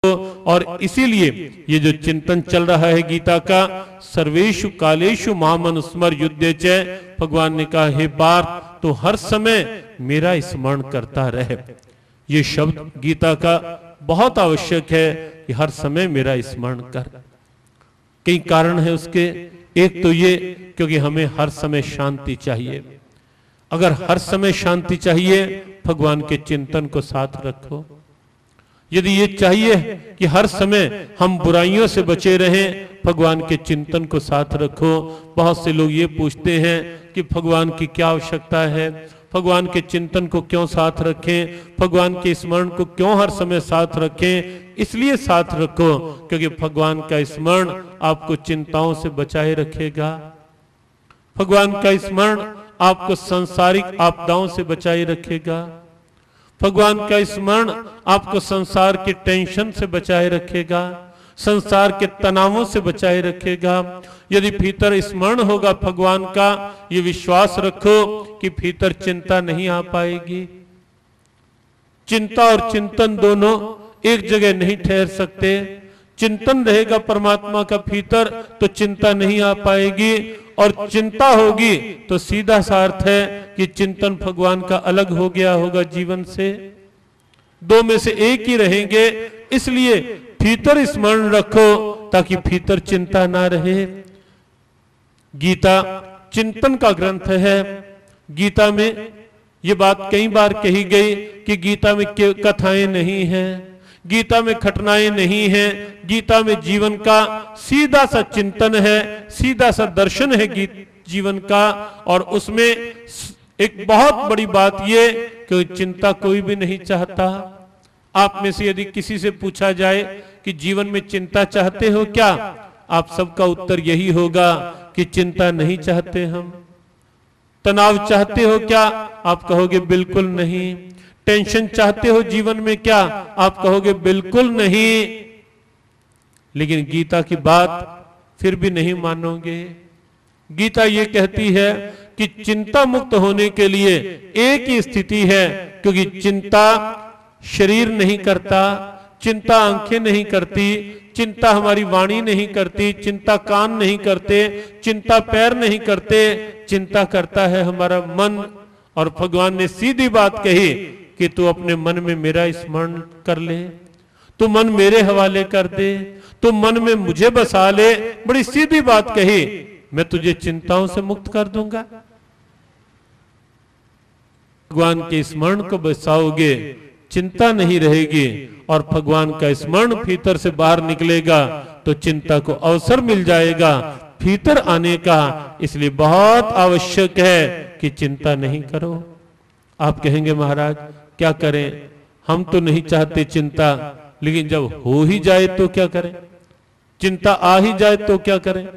और इसीलिए ये जो चिंतन चल रहा है गीता का, सर्वेषु कालेषु मामनुस्मर युद्धे च, भगवान ने कहा हे पार्थ तो हर समय मेरा स्मरण करता रहे। ये शब्द गीता का बहुत आवश्यक है कि हर समय मेरा स्मरण कर। कई कारण है उसके, एक तो ये क्योंकि हमें हर समय शांति चाहिए। अगर हर समय शांति चाहिए, भगवान के चिंतन को साथ रखो। यदि ये चाहिए कि हर समय हम बुराइयों से बचे रहें, भगवान के चिंतन को साथ रखो। बहुत से लोग ये पूछते हैं कि भगवान की क्या आवश्यकता है, भगवान के चिंतन को क्यों साथ रखें, भगवान के स्मरण को क्यों हर समय साथ रखें। इसलिए साथ रखो क्योंकि भगवान का स्मरण आपको चिंताओं से बचाए रखेगा। भगवान का स्मरण आपको सांसारिक आपदाओं से बचाए रखेगा। भगवान का स्मरण आपको संसार के टेंशन से बचाए रखेगा, संसार के तनावों से बचाए रखेगा। यदि भीतर स्मरण होगा भगवान का, ये विश्वास रखो कि भीतर चिंता नहीं आ पाएगी। चिंता और चिंतन दोनों एक जगह नहीं ठहर सकते। चिंतन रहेगा परमात्मा का भीतर तो चिंता नहीं आ पाएगी, और चिंता होगी तो सीधा सा अर्थ है कि चिंतन भगवान का अलग हो गया होगा जीवन से। दो में से एक ही रहेंगे। इसलिए भीतर स्मरण रखो ताकि भीतर चिंता ना रहे। गीता चिंतन का ग्रंथ है। गीता में ये बात कई बार कही गई कि गीता में कथाएं नहीं हैं, गीता में घटनाएं नहीं हैं, गीता में जीवन का सीधा सा चिंतन है, सीधा सा दर्शन है जीवन का। और उसमें एक बहुत बड़ी बात ये कि चिंता कोई भी नहीं चाहता। आप में से यदि किसी से पूछा जाए कि जीवन में चिंता चाहते हो क्या, आप सबका उत्तर यही होगा कि चिंता नहीं चाहते हम। तनाव चाहते हो क्या, आप कहोगे बिल्कुल नहीं। टेंशन चाहते हो जीवन में क्या, आप कहोगे बिल्कुल नहीं। लेकिन गीता की बात फिर भी नहीं मानोगे। गीता ये कहती है कि चिंता मुक्त होने के लिए एक ही स्थिति है, क्योंकि चिंता शरीर नहीं करता, चिंता आंखें नहीं करती, चिंता हमारी वाणी नहीं करती, चिंता कान नहीं करते, चिंता पैर नहीं करते, चिंता करता है हमारा मन। और भगवान ने सीधी बात कही कि तू अपने मन में मेरा स्मरण कर ले, तू मन मेरे हवाले कर दे, तू मन में मुझे बसा ले। बड़ी सीधी बात कही, मैं तुझे चिंताओं से मुक्त कर दूंगा। भगवान के स्मरण को बसाओगे, चिंता नहीं रहेगी, और भगवान का स्मरण भीतर से बाहर निकलेगा तो चिंता को अवसर मिल जाएगा भीतर आने का। इसलिए बहुत आवश्यक है कि चिंता नहीं करो। आप कहेंगे महाराज क्या करें, हम तो नहीं चाहते चिंता, लेकिन जब हो ही जाए तो क्या करें, चिंता आ ही जाए तो क्या करें।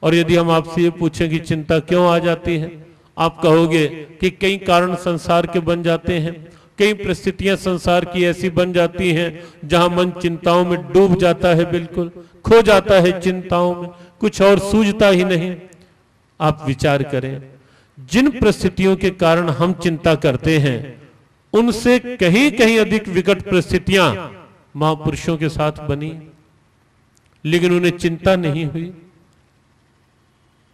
और यदि हम आपसे ये पूछें कि चिंता क्यों आ जाती है, आप कहोगे कि कई कारण संसार के बन जाते हैं, कई परिस्थितियां संसार की ऐसी बन जाती हैं जहां मन चिंताओं में डूब जाता है, बिल्कुल खो जाता है चिंताओं में, कुछ और सूझता ही नहीं। आप विचार करें, जिन परिस्थितियों के कारण हम चिंता करते हैं उनसे कहीं कहीं अधिक विकट परिस्थितियां महापुरुषों के साथ बनी, लेकिन उन्हें चिंता नहीं हुई।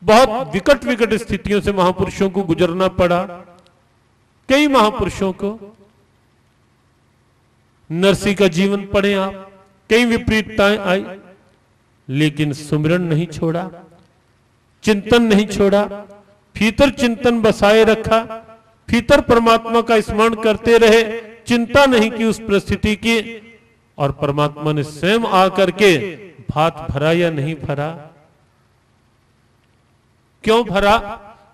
बहुत विकट विकट स्थितियों से महापुरुषों को गुजरना पड़ा, कई महापुरुषों को। नरसी का जीवन पढ़े आप, कई विपरीतताएं आई, लेकिन सुमिरन नहीं छोड़ा, चिंतन नहीं छोड़ा, भीतर चिंतन बसाए रखा, भीतर परमात्मा का स्मरण करते रहे, चिंता नहीं की उस परिस्थिति की। और परमात्मा ने स्वयं आकर के भात भरा या नहीं भरा, क्यों भरा,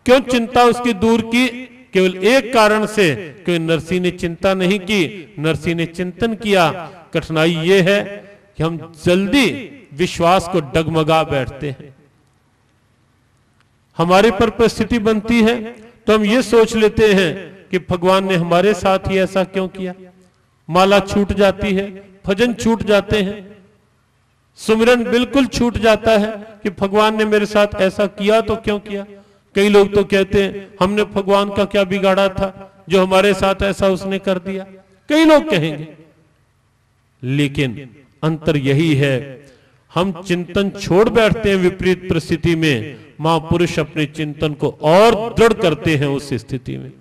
क्यों चिंता उसकी दूर की, केवल एक कारण से, क्योंकि नरसी ने चिंता नहीं की, नरसी ने चिंतन किया। कठिनाई यह है कि हम जल्दी विश्वास को डगमगा बैठते हैं। हमारे पर परिस्थिति बनती है तो हम ये सोच लेते हैं कि भगवान ने हमारे साथ ही ऐसा क्यों किया। माला छूट जाती है, भजन छूट जाते हैं, सुमिरन बिल्कुल छूट जाता है कि भगवान ने मेरे साथ ऐसा किया तो क्यों किया। कई लोग तो कहते हैं हमने भगवान का क्या बिगाड़ा था जो हमारे साथ ऐसा उसने कर दिया, कई लोग कहेंगे। लेकिन अंतर यही है, हम चिंतन छोड़ बैठते हैं विपरीत परिस्थिति में, महापुरुष अपने चिंतन को और दृढ़ करते हैं उस स्थिति में।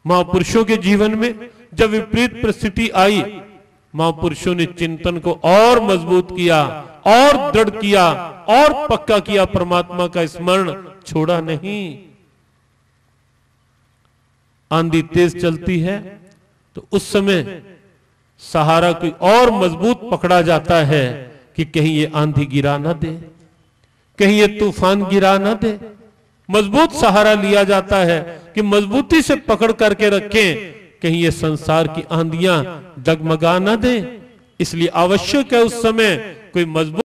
महापुरुषों के जीवन में जब विपरीत परिस्थिति आई, महापुरुषों ने चिंतन को और मजबूत किया, और दृढ़ किया, और पक्का किया, परमात्मा का स्मरण छोड़ा नहीं। आंधी तेज चलती है तो उस समय सहारा कोई और मजबूत पकड़ा जाता है कि कहीं ये आंधी गिरा ना दे, कहीं ये तूफान गिरा ना दे। मजबूत सहारा लिया जाता है कि मजबूती से पकड़ करके रखें, कहीं ये संसार की आंधियां डगमगा ना दे। इसलिए आवश्यक है उस समय कोई मजबूत